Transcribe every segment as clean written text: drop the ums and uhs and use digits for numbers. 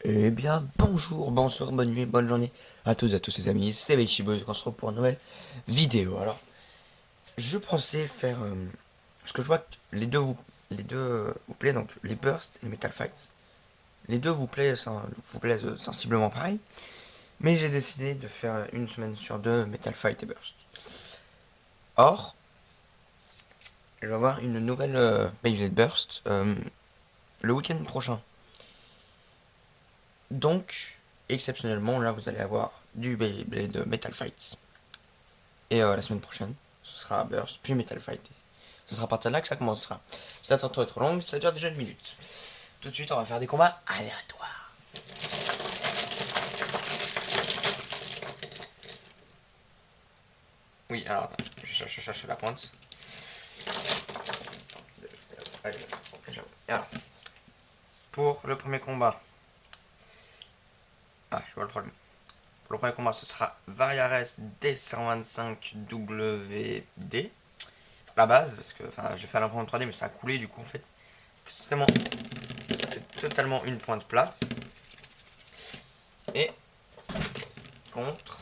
Eh bien, bonjour, bonsoir, bonne nuit, bonne journée à tous et à tous les amis, c'est Bechiboy, on se retrouve pour une nouvelle vidéo. Alors, je pensais faire, parce que je vois que les deux vous plaisent, donc les bursts et les metal fights. Les deux vous plaisent sensiblement pareil, mais j'ai décidé de faire une semaine sur deux metal fight et burst. Or, je vais avoir une nouvelle Beyblade Burst le week-end prochain. Donc, exceptionnellement, là vous allez avoir du Beyblade Metal Fight. Et la semaine prochaine, ce sera Burst, puis Metal Fight. Ce sera à partir de là que ça commencera. Si ça tente trop être long, ça dure déjà une minute. Tout de suite, on va faire des combats aléatoires. Oui, alors attends, je cherche la pointe. Allez, alors, pour le premier combat. Ah, je vois le problème. Pour le premier combat, ce sera Variares D125WD. La base, parce que j'ai fait l'imprimante 3D, mais ça a coulé du coup en fait. C'était totalement une pointe plate. Et contre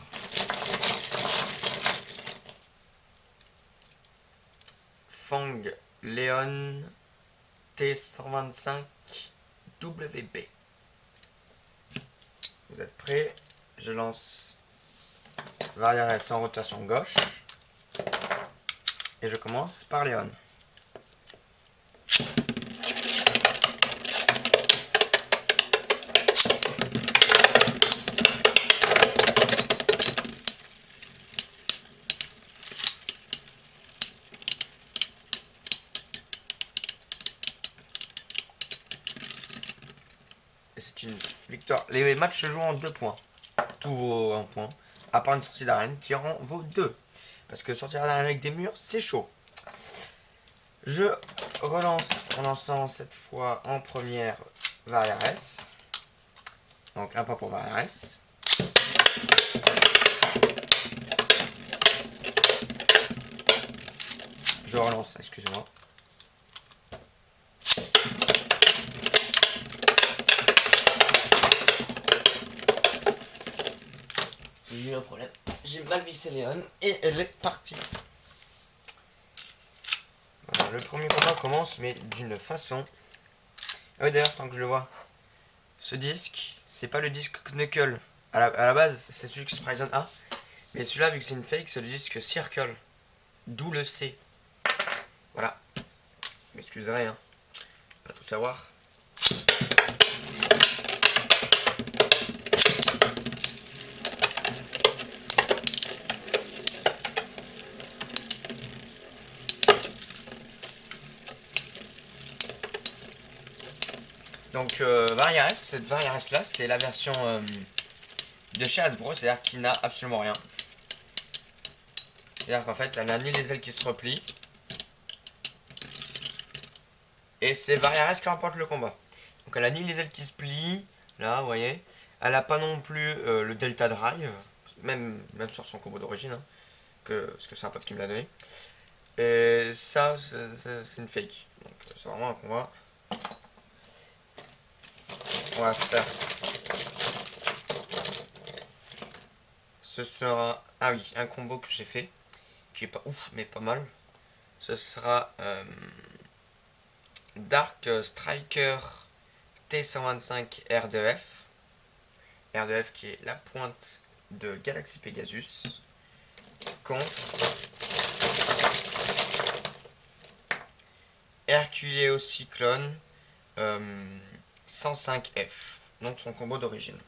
Fang Leon T125WB. Vous êtes prêts? Je lance Variares en rotation gauche. Et je commence par Léon. Et c'est une victoire. Les matchs se jouent en 2 points. Tout vaut 1 point. À part une sortie d'arène qui en vaut 2. Parce que sortir d'arène avec des murs, c'est chaud. Je relance en lançant cette fois en première Variares. Donc un point pour Variares. Je relance, excusez-moi. J'ai eu un problème. J'ai mal vissé Léon et elle est partie. Voilà, le premier combat commence, mais d'une façon. Ah oui, d'ailleurs, tant que je le vois, ce disque, c'est pas le disque Knuckle. À la base, c'est celui que Spryzone a. Mais celui-là, vu que c'est une fake, c'est le disque Circle. D'où le C. Voilà. M'excuserez, hein. Pas tout savoir. Donc, Variares, cette Variares-là, c'est la version de chez Hasbro, c'est-à-dire qu'il n'a absolument rien. C'est-à-dire qu'en fait, elle n'a ni les ailes qui se replient. Et c'est Variares qui remporte le combat. Donc elle a ni les ailes qui se plient, là, vous voyez. Elle a pas non plus le Delta Drive, même sur son combo d'origine, hein, parce que c'est un pote qui me l'a donné. Et ça, c'est une fake. Donc c'est vraiment un combat. On va faire. Ce sera. Ah oui, un combo que j'ai fait, qui est pas ouf, mais pas mal. Ce sera Dark Striker T125 R2F. R2F qui est la pointe de Galaxy Pegasus. Contre Herculeo Cyclone 105F. Donc son combo d'origine.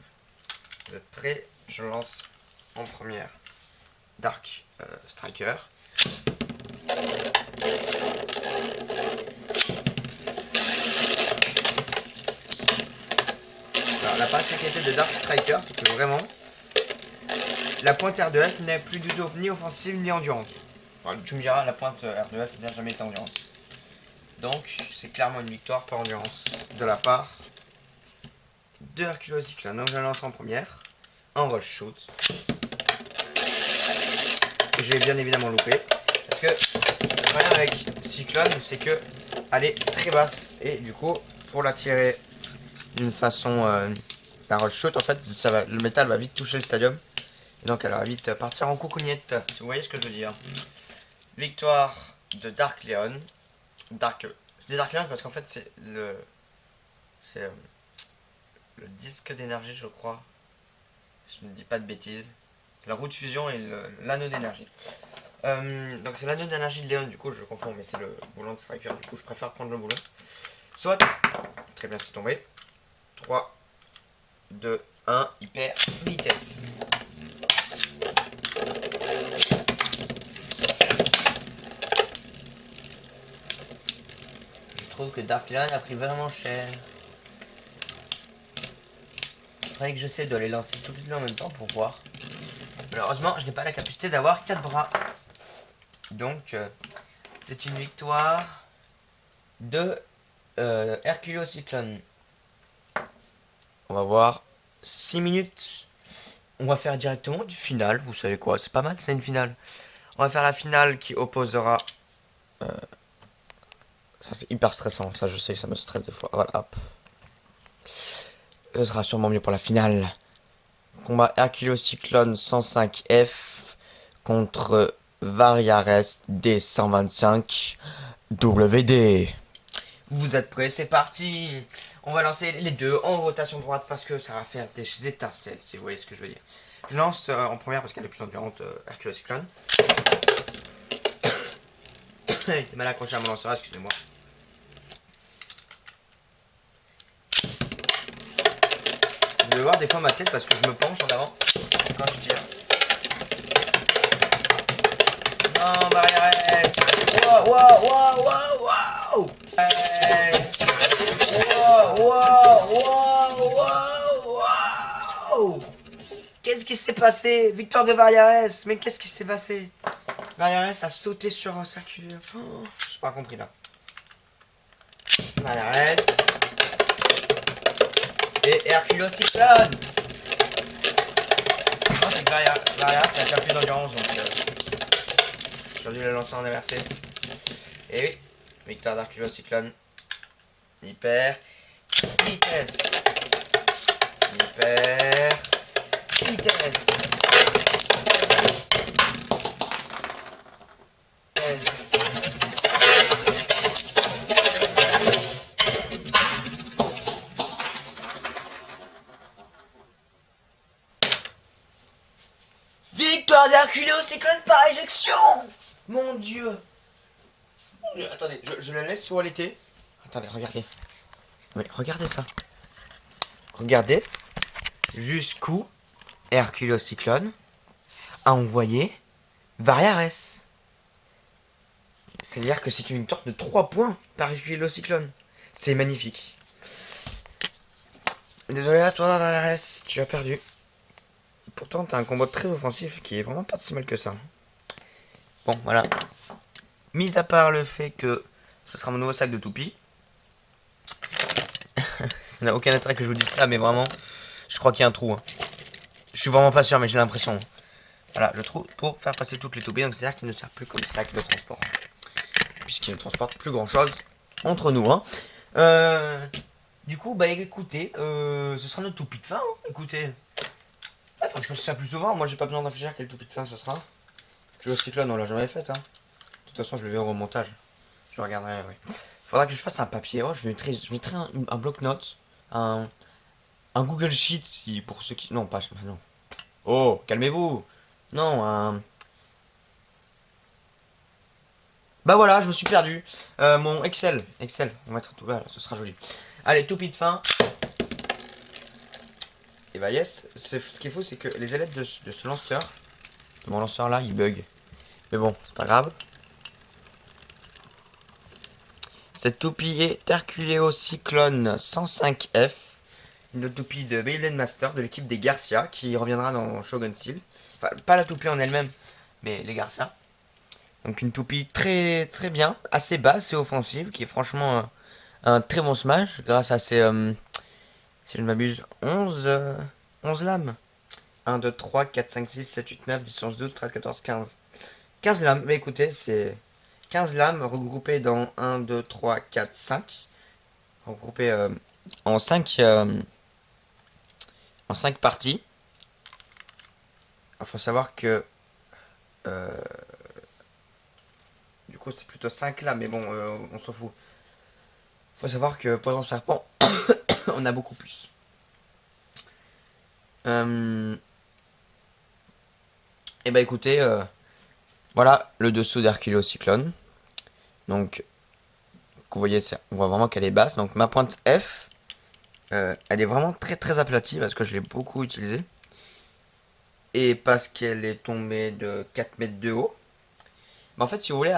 Vous êtes prêts? Je lance en première Dark Striker. Alors, la particularité de Dark Striker, c'est que vraiment, la pointe R2F n'est plus du tout ni offensive ni endurance. Alors, tu me diras, la pointe R2F n'a jamais été endurance. Donc, c'est clairement une victoire par endurance de la part de Herculeo Cyclone. Donc, je la lance en première, en rush shoot. J'ai bien évidemment loupé. Parce que le problème avec Cyclone, c'est que elle est très basse. Et du coup, pour la tirer d'une façon un rush shoot, en fait, le métal va vite toucher le stadium. Et donc elle va vite partir en coucougnette, si vous voyez ce que je veux dire. Victoire de Dark Leon. Je dis Dark Leon parce qu'en fait c'est le disque d'énergie, je crois. Si je ne dis pas de bêtises. C'est la roue de fusion et l'anneau d'énergie. Donc c'est l'anneau d'énergie de Léon, du coup je confonds, mais c'est le boulon de Striker, du coup je préfère prendre le boulon. Soit, très bien, c'est tombé. 3, 2, 1, hyper vitesse. Je trouve que Dark Leon a pris vraiment cher. Il faudrait que j'essaie de les lancer tous les deux en même temps pour voir. Malheureusement, je n'ai pas la capacité d'avoir 4 bras. Donc, c'est une victoire de Hercules Cyclone. On va voir 6 minutes. On va faire directement du final. Vous savez quoi, c'est pas mal, c'est une finale. On va faire la finale qui opposera... ça c'est hyper stressant, ça je sais, ça me stresse des fois. Voilà, hop. Ce sera sûrement mieux pour la finale. Combat Hercules Cyclone 105F contre Variares D125 WD. Vous êtes prêts? C'est parti. On va lancer les deux en rotation droite parce que ça va faire des étincelles, si vous voyez ce que je veux dire. Je lance en première parce qu'elle est plus endurante, Hercules Cyclone. J'ai mal accroché à mon lanceur, excusez-moi. Vous devez voir des fois ma tête parce que je me penche en avant quand je tire. Non, Variares. Wow, wow, wow, wow, wow. Wow, wow, wow, wow, wow. Qu'est-ce qui s'est passé? Victoire de Variares. Mais qu'est-ce qui s'est passé? Variares a sauté sur un circulaire. Oh, j'ai pas compris là. Variares. Et Hercules Cyclone. Non, c'est que Variares a déjà plus d'endurance donc j'ai dû le lancer en inversé. Et oui, victoire d'Hercules Cyclone. Hyper vitesse. Hyper vitesse. Victoire d'Hercules Cyclone par éjection. Mon dieu. Attendez, je la laisse sur l'été. Attendez, regardez. Mais regardez ça. Regardez jusqu'où Hercules Cyclone a envoyé Variares. C'est-à-dire que c'est une victoire de 3 points par Hercules Cyclone. C'est magnifique. Désolé à toi, Variares, tu as perdu. Pourtant, t'as un combo très offensif qui est vraiment pas si mal que ça. Bon, voilà. Mis à part le fait que ce sera mon nouveau sac de toupie. Ça n'a aucun intérêt que je vous dise ça, mais vraiment, je crois qu'il y a un trou. Hein. Je suis vraiment pas sûr, mais j'ai l'impression. Voilà, le trou pour faire passer toutes les toupies. Donc c'est-à-dire qu'il ne sert plus comme sac de transport. Puisqu'il ne transporte plus grand-chose entre nous. Hein. Du coup, bah écoutez, ce sera notre toupie de fin. Hein. Écoutez, il faut que je fasse ça plus souvent. Moi, j'ai pas besoin d'infléchir quelle toupie de fin ce sera. Le cyclone, on l'a jamais fait. Hein. De toute façon, je le verrai au montage. Je regarderai, oui. Faudra que je fasse un papier. Oh, je mettrai un bloc-notes, un Google Sheet si, pour ceux qui... Non, pas... Non. Oh, calmez-vous. Non, Bah voilà, je me suis perdu. Mon Excel. Excel, on va mettre tout là, ce sera joli. Allez, toupie de fin. Et bah yes, ce qu'il faut, c'est que les ailettes de ce lanceur, de mon lanceur là, il bug. Mais bon, c'est pas grave. Cette toupie est Herculeo Cyclone 105F. Une toupie de Beyblade Master de l'équipe des Garcia qui reviendra dans Shogun Steel. Enfin, pas la toupie en elle-même, mais les Garcia. Donc une toupie très très bien, assez basse et offensive, qui est franchement un très bon smash grâce à ses, si je ne m'abuse, 11 lames. 1, 2, 3, 4, 5, 6, 7, 8, 9, 10, 11, 12, 13, 14, 15. 15 lames, mais écoutez, c'est 15 lames regroupées dans 1, 2, 3, 4, 5. Regroupées en 5 en 5 parties. Il faut savoir que du coup c'est plutôt 5 là, mais bon, on s'en fout. Faut savoir que Poison Serpent, on a beaucoup plus. Et bah écoutez, voilà le dessous d'Herculeo Cyclone. Donc, vous voyez, on voit vraiment qu'elle est basse. Donc ma pointe F, elle est vraiment très très aplatie parce que je l'ai beaucoup utilisée. Et parce qu'elle est tombée de 4 mètres de haut. Bah, en fait, si vous voulez,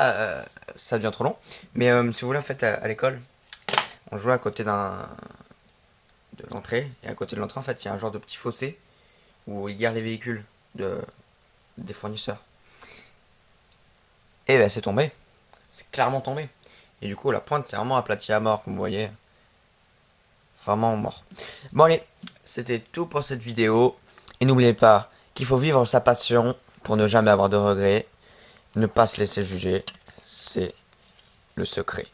ça devient trop long. Mais si vous voulez, en fait, à l'école, on jouait à côté de l'entrée. Et à côté de l'entrée, en fait, il y a un genre de petit fossé où ils gardent les véhicules des fournisseurs. Et ben, c'est tombé. C'est clairement tombé. Et du coup, la pointe, c'est vraiment aplatie à mort, comme vous voyez. Vraiment mort. Bon, allez, c'était tout pour cette vidéo. Et n'oubliez pas qu'il faut vivre sa passion pour ne jamais avoir de regrets. Ne pas se laisser juger, c'est le secret.